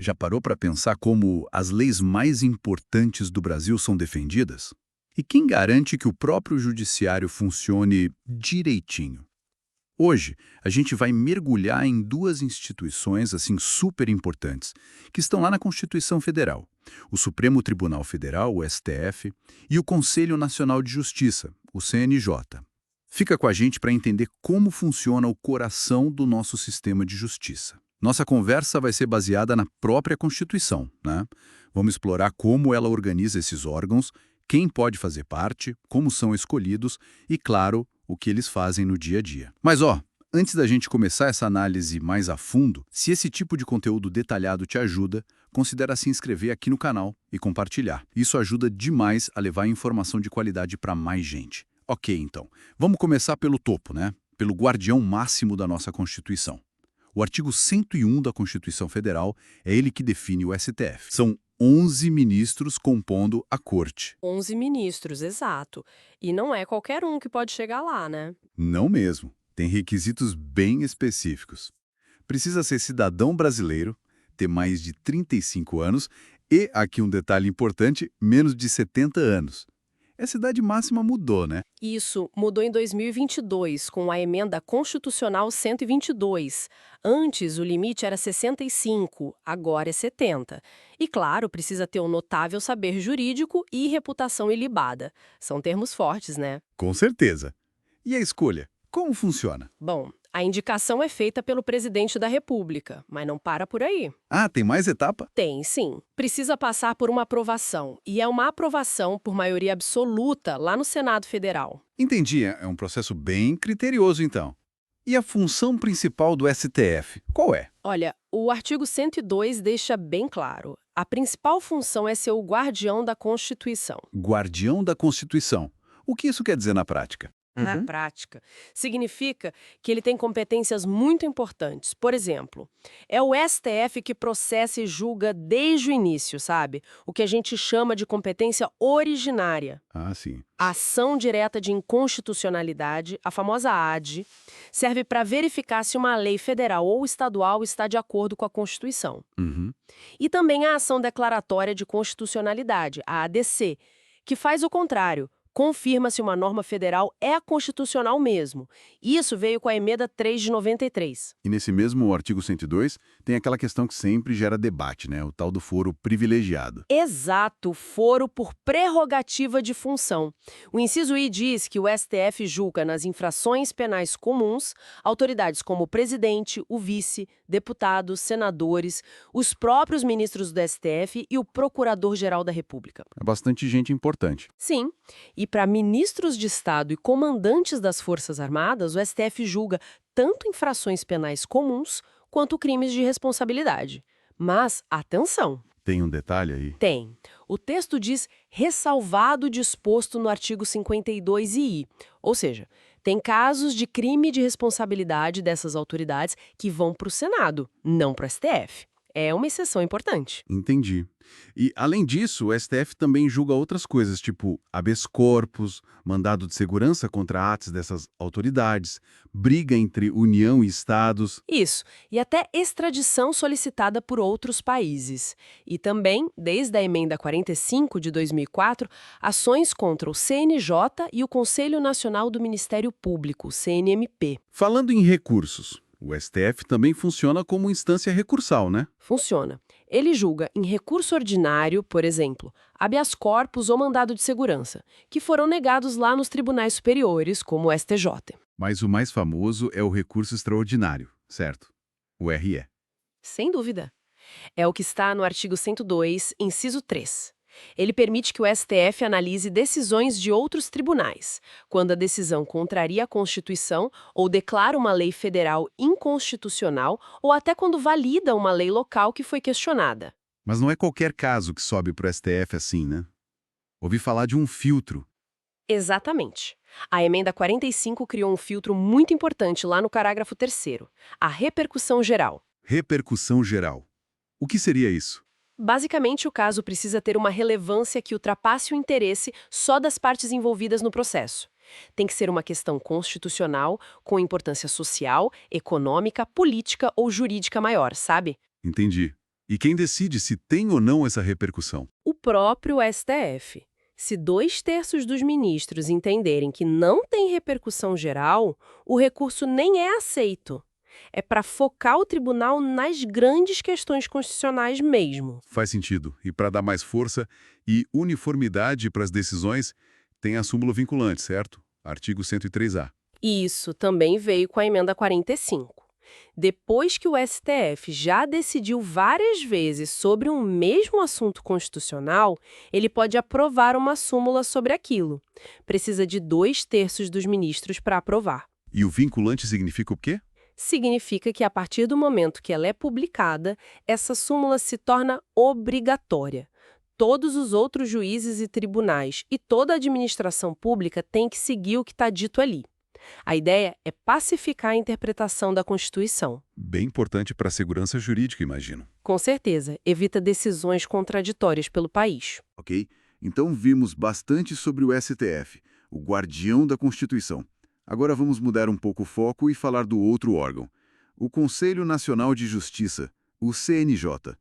Já parou para pensar como as leis mais importantes do Brasil são defendidas? E quem garante que o próprio judiciário funcione direitinho? Hoje, a gente vai mergulhar em duas instituições assim super importantes, que estão lá na Constituição Federal: o Supremo Tribunal Federal, o STF, e o Conselho Nacional de Justiça, o CNJ. Fica com a gente para entender como funciona o coração do nosso sistema de justiça. Nossa conversa vai ser baseada na própria Constituição, né? Vamos explorar como ela organiza esses órgãos, quem pode fazer parte, como são escolhidos e, claro, o que eles fazem no dia a dia. Mas, antes da gente começar essa análise mais a fundo, se esse tipo de conteúdo detalhado te ajuda, considere se inscrever aqui no canal e compartilhar. Isso ajuda demais a levar informação de qualidade para mais gente. Ok, então, vamos começar pelo topo, né? Pelo guardião máximo da nossa Constituição. O artigo 101 da Constituição Federal é ele que define o STF. São 11 ministros compondo a corte. 11 ministros, exato. E não é qualquer um que pode chegar lá, né? Não mesmo. Tem requisitos bem específicos. Precisa ser cidadão brasileiro, ter mais de 35 anos e, aqui um detalhe importante, menos de 70 anos. Essa idade máxima mudou, né? Isso mudou em 2022, com a Emenda Constitucional 122. Antes, o limite era 65, agora é 70. E, claro, precisa ter um notável saber jurídico e reputação ilibada. São termos fortes, né? Com certeza. E a escolha? Como funciona? Bom, a indicação é feita pelo presidente da República, mas não para por aí. Ah, tem mais etapa? Tem, sim. Precisa passar por uma aprovação, e é uma aprovação por maioria absoluta lá no Senado Federal. Entendi, é um processo bem criterioso, então. E a função principal do STF, qual é? Olha, o artigo 102 deixa bem claro. A principal função é ser o guardião da Constituição. Guardião da Constituição. O que isso quer dizer na prática? Na prática, significa que ele tem competências muito importantes. Por exemplo, é o STF que processa e julga desde o início, sabe? O que a gente chama de competência originária. Ah, sim. A ação direta de inconstitucionalidade, a famosa AD, serve para verificar se uma lei federal ou estadual está de acordo com a Constituição. Uhum. E também a ação declaratória de constitucionalidade, a ADC, que faz o contrário. Confirma se uma norma federal é constitucional mesmo. Isso veio com a emenda 3 de 93. E nesse mesmo artigo 102, tem aquela questão que sempre gera debate, né? O tal do foro privilegiado. Exato, foro por prerrogativa de função. O inciso I diz que o STF julga nas infrações penais comuns autoridades como o presidente, o vice, deputados, senadores, os próprios ministros do STF e o procurador-geral da República. É bastante gente importante. Sim, e para ministros de Estado e comandantes das Forças Armadas, o STF julga tanto infrações penais comuns quanto crimes de responsabilidade. Mas, atenção! Tem um detalhe aí? Tem. O texto diz ressalvado o disposto no artigo 52-I, ou seja, tem casos de crime de responsabilidade dessas autoridades que vão para o Senado, não para o STF. É uma exceção importante. Entendi. E, além disso, o STF também julga outras coisas, tipo habeas corpus, mandado de segurança contra atos dessas autoridades, briga entre União e Estados. Isso, e até extradição solicitada por outros países. E também, desde a Emenda 45 de 2004, ações contra o CNJ e o Conselho Nacional do Ministério Público, CNMP. Falando em recursos, o STF também funciona como instância recursal, né? Funciona. Ele julga em recurso ordinário, por exemplo, habeas corpus ou mandado de segurança, que foram negados lá nos tribunais superiores, como o STJ. Mas o mais famoso é o recurso extraordinário, certo? O RE. Sem dúvida. É o que está no artigo 102, inciso 3. Ele permite que o STF analise decisões de outros tribunais, quando a decisão contraria a Constituição ou declara uma lei federal inconstitucional ou até quando valida uma lei local que foi questionada. Mas não é qualquer caso que sobe para o STF assim, né? Ouvi falar de um filtro. Exatamente. A Emenda 45 criou um filtro muito importante lá no parágrafo 3º, a repercussão geral. Repercussão geral. O que seria isso? Basicamente, o caso precisa ter uma relevância que ultrapasse o interesse só das partes envolvidas no processo. Tem que ser uma questão constitucional, com importância social, econômica, política ou jurídica maior, sabe? Entendi. E quem decide se tem ou não essa repercussão? O próprio STF. Se 2/3 dos ministros entenderem que não tem repercussão geral, o recurso nem é aceito. É para focar o tribunal nas grandes questões constitucionais mesmo. Faz sentido. E para dar mais força e uniformidade para as decisões, tem a súmula vinculante, certo? Artigo 103A. Isso também veio com a emenda 45. Depois que o STF já decidiu várias vezes sobre um mesmo assunto constitucional, ele pode aprovar uma súmula sobre aquilo. Precisa de 2/3 dos ministros para aprovar. E o vinculante significa o quê? Significa que, a partir do momento que ela é publicada, essa súmula se torna obrigatória. Todos os outros juízes e tribunais e toda a administração pública têm que seguir o que está dito ali. A ideia é pacificar a interpretação da Constituição. Bem importante para a segurança jurídica, imagino. Com certeza, evita decisões contraditórias pelo país. Ok? Então vimos bastante sobre o STF, o guardião da Constituição. Agora vamos mudar um pouco o foco e falar do outro órgão, o Conselho Nacional de Justiça, o CNJ.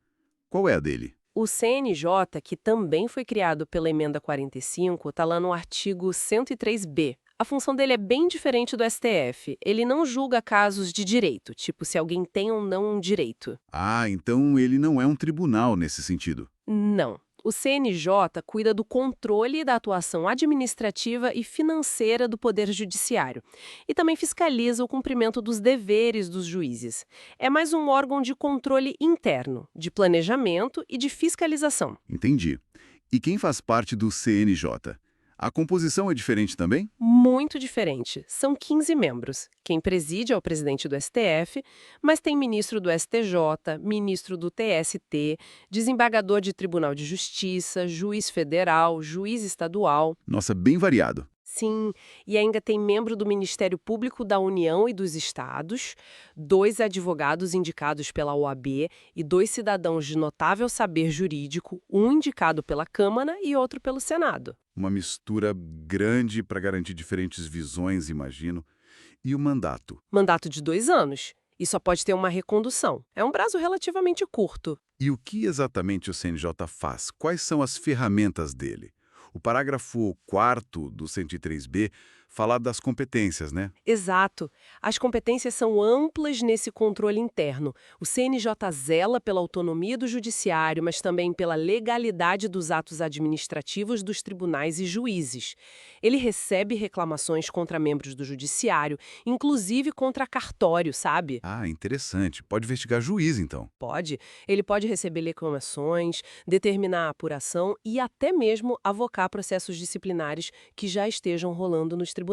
Qual é a dele? O CNJ, que também foi criado pela Emenda 45, está lá no artigo 103b. A função dele é bem diferente do STF. Ele não julga casos de direito, tipo se alguém tem ou não um direito. Ah, então ele não é um tribunal nesse sentido. Não. O CNJ cuida do controle da atuação administrativa e financeira do Poder Judiciário e também fiscaliza o cumprimento dos deveres dos juízes. É mais um órgão de controle interno, de planejamento e de fiscalização. Entendi. E quem faz parte do CNJ? A composição é diferente também? Muito diferente. São 15 membros. Quem preside é o presidente do STF, mas tem ministro do STJ, ministro do TST, desembargador de Tribunal de Justiça, juiz federal, juiz estadual. Nossa, bem variado. Sim, e ainda tem membro do Ministério Público da União e dos Estados, 2 advogados indicados pela OAB e 2 cidadãos de notável saber jurídico, um indicado pela Câmara e outro pelo Senado. Uma mistura grande para garantir diferentes visões, imagino. E o mandato? Mandato de 2 anos. E só pode ter uma recondução. É um prazo relativamente curto. E o que exatamente o CNJ faz? Quais são as ferramentas dele? O parágrafo 4º do 103b fala das competências, né? Exato. As competências são amplas nesse controle interno. O CNJ zela pela autonomia do judiciário, mas também pela legalidade dos atos administrativos dos tribunais e juízes. Ele recebe reclamações contra membros do judiciário, inclusive contra cartório, sabe? Ah, interessante. Pode investigar juiz, então. Pode. Ele pode receber reclamações, determinar a apuração e até mesmo avocar processos disciplinares que já estejam rolando nos tribunais.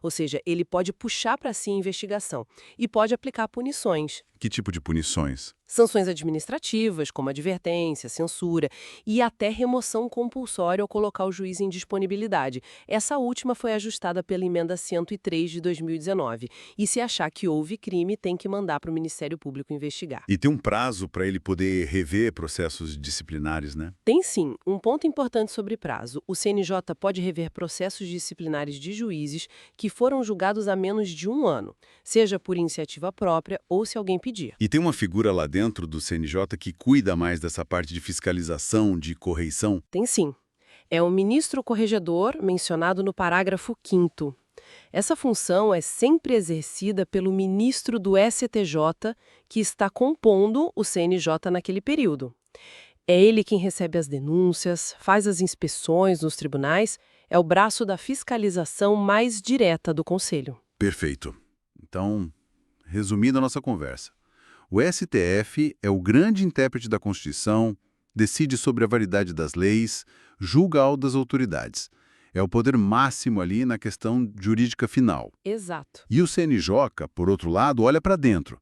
Ou seja, ele pode puxar para si a investigação e pode aplicar punições. Que tipo de punições? Sanções administrativas, como advertência, censura e até remoção compulsória ao colocar o juiz em disponibilidade. Essa última foi ajustada pela Emenda 103 de 2019. E se achar que houve crime, tem que mandar para o Ministério Público investigar. E tem um prazo para ele poder rever processos disciplinares, né? Tem sim. Um ponto importante sobre prazo. O CNJ pode rever processos disciplinares de juízes que foram julgados há menos de 1 ano, seja por iniciativa própria ou se alguém pedir. E tem uma figura lá dentro do CNJ que cuida mais dessa parte de fiscalização, de correição? Tem sim. É o ministro corregedor mencionado no parágrafo 5º. Essa função é sempre exercida pelo ministro do STJ, que está compondo o CNJ naquele período. É ele quem recebe as denúncias, faz as inspeções nos tribunais, é o braço da fiscalização mais direta do Conselho. Perfeito. Então, resumindo a nossa conversa, o STF é o grande intérprete da Constituição, decide sobre a validade das leis, julga ao das autoridades. É o poder máximo ali na questão jurídica final. Exato. E o CNJ, por outro lado, olha para dentro.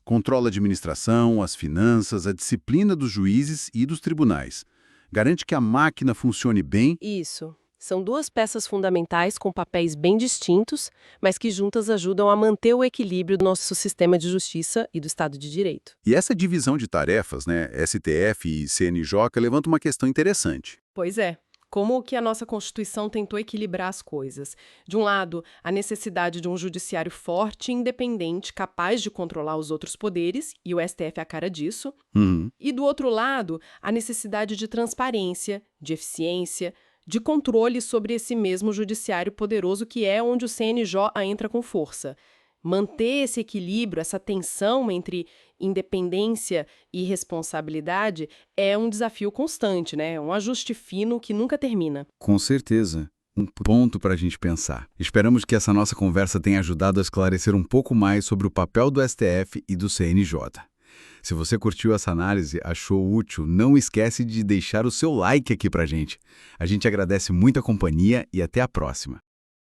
Controla a administração, as finanças, a disciplina dos juízes e dos tribunais. Garante que a máquina funcione bem. Isso. São 2 peças fundamentais com papéis bem distintos, mas que juntas ajudam a manter o equilíbrio do nosso sistema de justiça e do Estado de Direito. E essa divisão de tarefas, né, STF e CNJ, levanta uma questão interessante. Pois é. Como que a nossa Constituição tentou equilibrar as coisas. De um lado, a necessidade de um judiciário forte e independente, capaz de controlar os outros poderes, e o STF é a cara disso. Uhum. E do outro lado, a necessidade de transparência, de eficiência, de controle sobre esse mesmo judiciário poderoso que é onde o CNJ entra com força. Manter esse equilíbrio, essa tensão entre independência e responsabilidade é um desafio constante, né? Um ajuste fino que nunca termina. Com certeza. Um ponto para a gente pensar. Esperamos que essa nossa conversa tenha ajudado a esclarecer um pouco mais sobre o papel do STF e do CNJ. Se você curtiu essa análise, achou útil, não esquece de deixar o seu like aqui pra gente. A gente agradece muito a companhia e até a próxima.